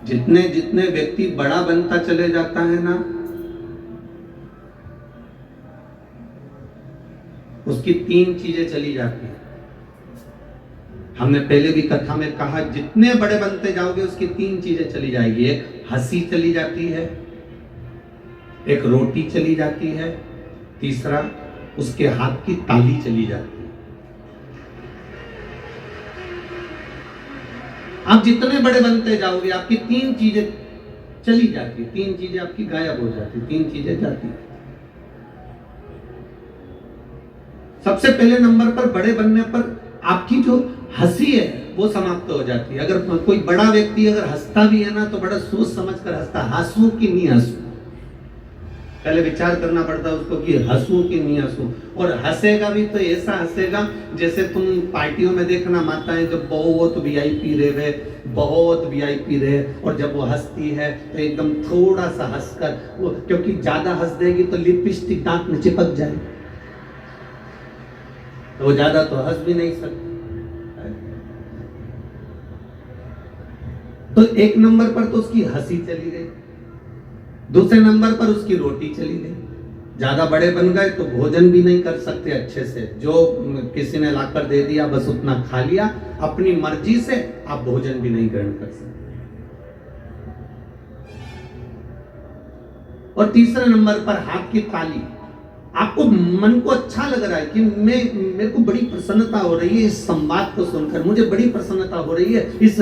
जितने जितने व्यक्ति बड़ा बनता चले जाता है ना, उसकी तीन चीजें चली जाती हैं। हमने पहले भी कथा में कहा, जितने बड़े बनते जाओगे उसकी तीन चीजें चली जाएगी। एक हंसी चली जाती है, एक रोटी चली जाती है, तीसरा उसके हाथ की ताली चली जाती है। आप जितने बड़े बनते जाओगे आपकी तीन चीजें चली जाती, तीन चीजें आपकी गायब हो जाती, तीन चीजें जाती। सबसे पहले नंबर पर बड़े बनने पर आपकी जो हंसी है वो समाप्त हो जाती है। अगर कोई बड़ा व्यक्ति अगर हंसता भी है ना तो बड़ा सोच समझ कर हंसता, हंसू कि नहीं हंसू, पहले विचार करना पड़ता है उसको कि हंसू कि नहीं हंसू। और हंसेगा भी तो ऐसा हंसेगा जैसे तुम पार्टियों में देखना, माताएं जब बहुत वीआईपी रहे, बहुत वीआईपी रहे, और जब वो हंसती है तो एकदम थोड़ा सा हंसकर, वो क्योंकि ज्यादा हंस देगी तो लिपस्टिक दांत में चिपक जाए, तो वो ज्यादा तो हंस भी नहीं सकती। तो एक नंबर पर तो उसकी हंसी चली गई, दूसरे नंबर पर उसकी रोटी चली गई। ज्यादा बड़े बन गए तो भोजन भी नहीं कर सकते अच्छे से, जो किसी ने लाकर दे दिया बस उतना खा लिया, अपनी मर्जी से आप भोजन भी नहीं ग्रहण कर सकते। और तीसरे नंबर पर हाथ की ताली। आपको मन को अच्छा लग रहा है कि मेरे को बड़ी प्रसन्नता हो रही है इस संवाद को सुनकर, मुझे बड़ी प्रसन्नता हो रही है इस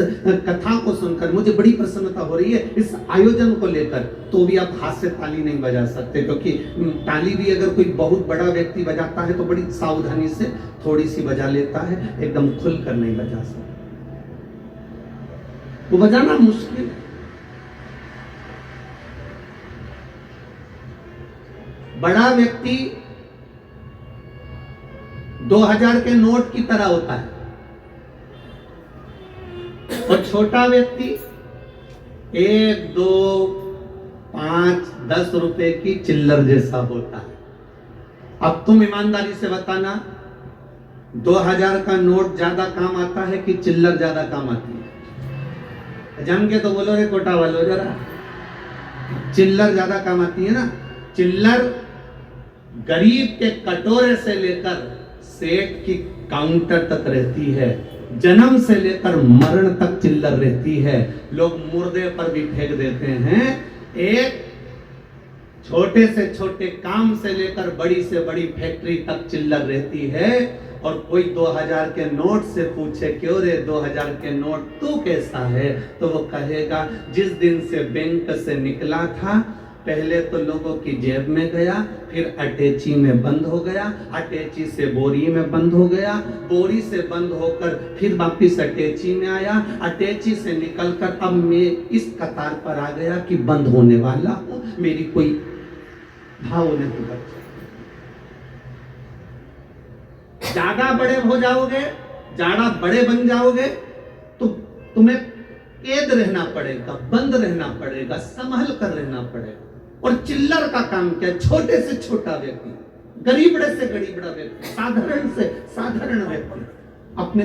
कथा को सुनकर, मुझे बड़ी प्रसन्नता हो रही है इस आयोजन को लेकर, तो भी आप हाथ से ताली नहीं बजा सकते, क्योंकि ताली भी अगर कोई बहुत बड़ा व्यक्ति बजाता है तो बड़ी सावधानी से थोड़ी सी बजा लेता है, एकदम खुलकर नहीं बजा सकता। वो बजाना मुश्किल है। बड़ा व्यक्ति 2000 के नोट की तरह होता है और छोटा व्यक्ति 1, 2, 5, 10 रुपए की चिल्लर जैसा होता है। अब तुम ईमानदारी से बताना, 2000 का नोट ज्यादा काम आता है कि चिल्लर ज्यादा काम आती है? जम के तो बोलो रे कोटा वालों जरा, चिल्लर ज्यादा काम आती है ना। चिल्लर गरीब के कटोरे से लेकर सेठ की काउंटर तक रहती है, जन्म से लेकर मरण तक चिल्लर रहती है। लोग मुर्दे पर भी फेंक देते हैं। एक छोटे से छोटे काम से लेकर बड़ी से बड़ी फैक्ट्री तक चिल्लर रहती है। और कोई 2000 के नोट से पूछे, क्यों रे 2000 के नोट तू कैसा है, तो वो कहेगा जिस दिन से बैंक से निकला था, पहले तो लोगों की जेब में गया, फिर अटैची में बंद हो गया, अटैची से बोरी में बंद हो गया, बोरी से बंद होकर फिर वापिस अटैची में आया, अटैची से निकलकर अब मैं इस कतार पर आ गया कि बंद होने वाला हूं, मेरी कोई भाव नहीं बचा। ज्यादा बड़े हो जाओगे, ज्यादा बड़े बन जाओगे तो तुम्हें कैद रहना पड़ेगा, बंद रहना पड़ेगा, संभल कर रहना पड़ेगा। और चिल्लर का काम क्या? छोटे से छोटा व्यक्ति, गरीबड़े से गरीबड़ा व्यक्ति, साधारण से साधारण व्यक्ति अपने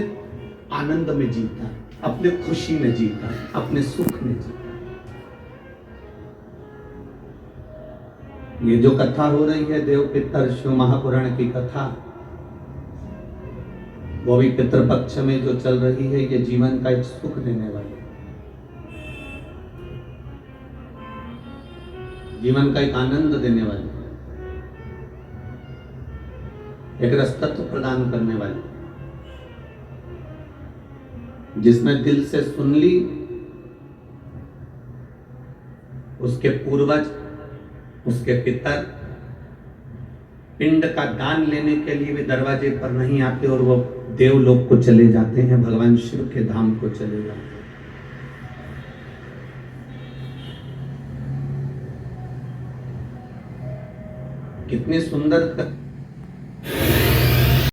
आनंद में जीता, अपने खुशी में जीता, अपने सुख में जीता। ये जो कथा हो रही है देव पितर शिव महापुराण की कथा, वो भी पितृपक्ष में जो चल रही है, ये जीवन का एक सुख देने वाली, जीवन का एक आनंद देने वाली, एक रसतत्व प्रदान करने वाली, जिसमें दिल से सुन ली, उसके पूर्वज, उसके पितर पिंड का दान लेने के लिए भी दरवाजे पर नहीं आते और वो देवलोक को चले जाते हैं, भगवान शिव के धाम को चले जाते हैं। कितनी सुंदर